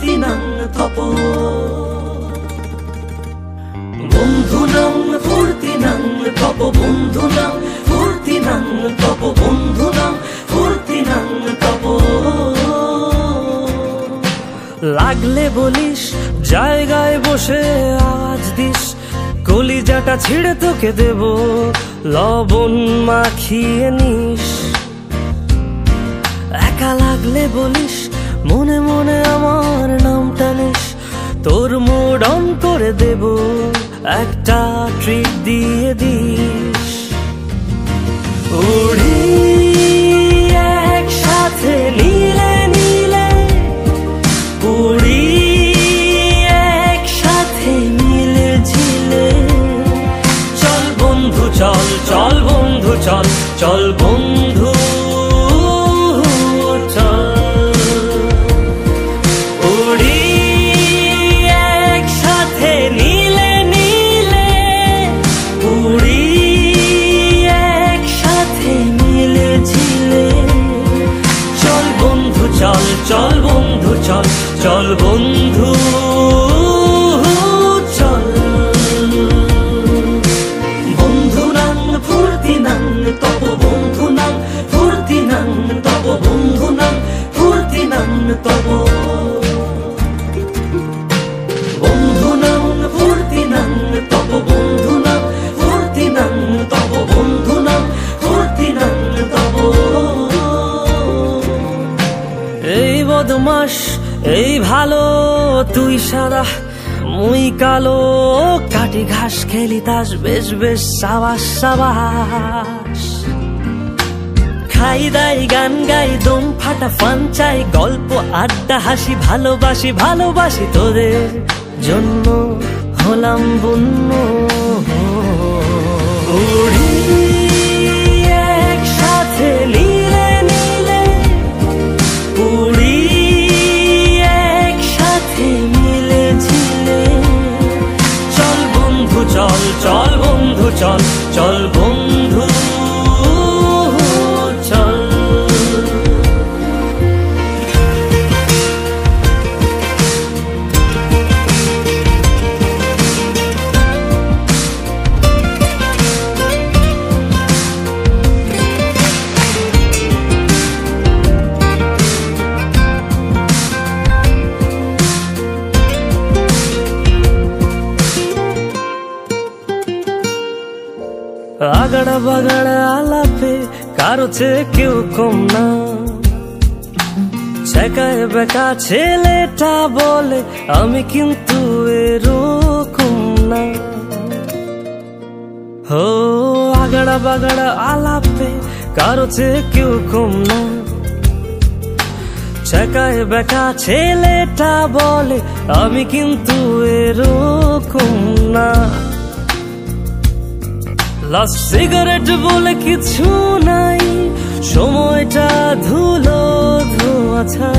ফুর্তিনাং তপ বন্ধুনাং ফুর্তিনাং তপ বন্ধুনাং ফুর্তিনাং তপ বন্ধুনাং ফুর্তিনাং তপ লাগলে বলিস জায়গায় বসে আওয়াজ দিস কলিজাটা ছিঁড়ে তোকে দেব লবণ মাখিয়ে নিস একা লাগলে বলিস মনে মনে আমার নামটা নিস তোর মুড অন করে দেব একটা ট্রিট দিয়ে দিস উড়ি একসাথে নীলে নীলে উড়ি একসাথে মিলে ঝিলে চল বন্ধু চল চল বন্ধু চল চল বন্ধু চল বন্ধু চল চল বন্ধু চল বন্ধুনাং ফুর্তিনাং তপ বন্ধুনাং ফুর্তিনাং তপ বন্ধুনাং ফুর্তিনাং তপ বন্ধুনাং ফুর্তিনাং তপ বন্ধুনাং ফুর্তিনাং তপ বন্ধুনাং ফুর্তিনাং তপ এই বদমাস এই ভালো তুই সাদা মুই কালো কাটি ঘাস খেলি তাস বেশ বেশ সাবাস সাবাস খাই দাই গান গাই দম ফাটা ফান চাই গল্প আড্ডা হাসি ভালোবাসি ভালোবাসি তোদের জন্য হলাম বন্য উড়ি একসাথে নীলে নীলে উড়ি একসাথে মিলে ঝিলে চল বন্ধু চল চল বন্ধু চল চল বন্ধু চল আগাড়া বাগাড়া আলাপে কারো চেয়ে কেউ কম না ছেকায় বেকা ছেলেটা বলে আমি কিন্তু এরকম না হো আগাড়া বাগাড়া আলাপে কারো চেয়ে কেউ কম না ছেকায় বেকা ছেলেটা বলে আমি কিন্তু এরকম না লাস্ট সিগারেট বলে কিছু নাই সময়টা ধুলো ধোঁয়াছা